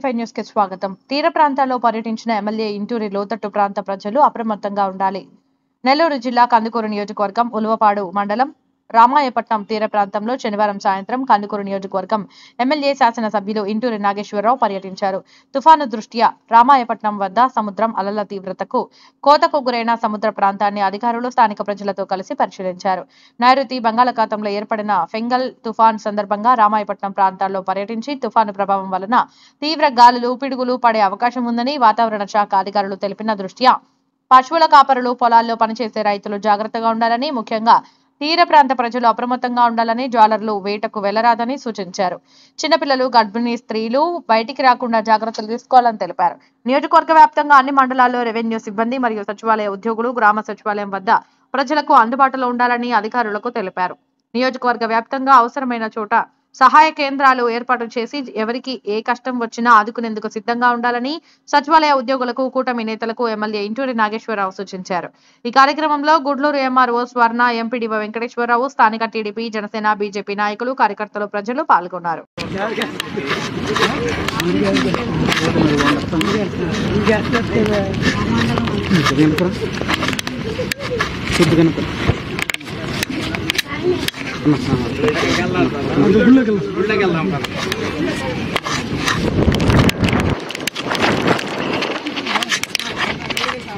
KFI news కి స్వాగతం. తీర ప్రాంతాల్లో పర్యటించిన ఎమ్మెల్యే ఇంటూరి లోతట్టు ప్రాంత ప్రజలు అప్రమత్తంగా ఉండాలి. నెల్లూరు జిల్లా కందుకూరు నియోజకవర్గం ఉలువపాడు మండలం రామాయపట్నం తీర ప్రాంతంలో శనివారం సాయంత్రం కందుకూరు నియోజకవర్గం ఎమ్మెల్యే శాసనసభ్యులు ఇంటూరి నాగేశ్వరరావు పర్యటించారు. తుఫాను దృష్ట్యా రామాయపట్నం వద్ద సముద్రం అలల తీవ్రతకు కోతకు గురైన సముద్ర ప్రాంతాన్ని అధికారులు స్థానిక ప్రజలతో కలిసి పరిశీలించారు. నైరుతి బంగాళాఖాతంలో ఏర్పడిన ఫెంగల్ తుఫాన్ సందర్భంగా రామాయపట్నం ప్రాంతాల్లో పర్యటించి తుఫాను ప్రభావం వలన తీవ్ర గాలులు పిడుగులు పడే అవకాశం ఉందని వాతావరణ శాఖ అధికారులు తెలిపిన దృష్ట్యా పశువుల కాపరులు పొలాల్లో పనిచేసే రైతులు జాగ్రత్తగా ఉండాలని, ముఖ్యంగా తీర ప్రాంత ప్రజలు అప్రమత్తంగా ఉండాలని, జాలర్లు వేటకు వెళ్లరాదని సూచించారు. చిన్నపిల్లలు, గర్భిణీ స్త్రీలు బయటికి రాకుండా జాగ్రత్తలు తీసుకోవాలని తెలిపారు. నియోజకవర్గ వ్యాప్తంగా అన్ని మండలాల్లో రెవెన్యూ సిబ్బంది మరియు సచివాలయ ఉద్యోగులు గ్రామ సచివాలయం వద్ద ప్రజలకు అందుబాటులో ఉండాలని అధికారులకు తెలిపారు. నియోజకవర్గ వ్యాప్తంగా అవసరమైన చోట సహాయ కేంద్రాలు ఏర్పాటు చేసి ఎవరికి ఏ కష్టం వచ్చినా ఆదుకునేందుకు సిద్ధంగా ఉండాలని సచివాలయ ఉద్యోగులకు, కూటమి నేతలకు ఎమ్మెల్యే ఇంటూరి నాగేశ్వరరావు సూచించారు. ఈ కార్యక్రమంలో గుడ్లూరు ఎంఆర్ఓ స్వర్ణ, ఎంపీడీఓ వెంకటేశ్వరరావు, స్థానిక టీడీపీ, జనసేన, బీజేపీ నాయకులు, కార్యకర్తలు, ప్రజలు పాల్గొన్నారు.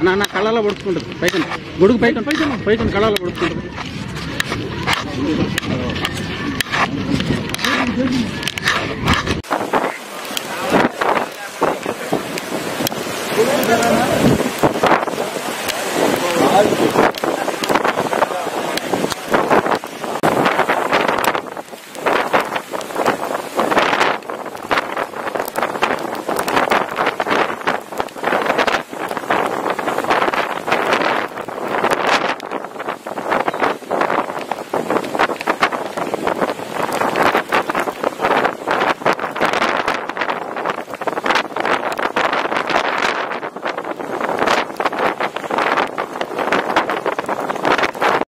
నా కళ్ళలో పడుచుకుంటుంది పైకి గొడుగు పైకి కళ్ళలో పడుచుకుంటుంది.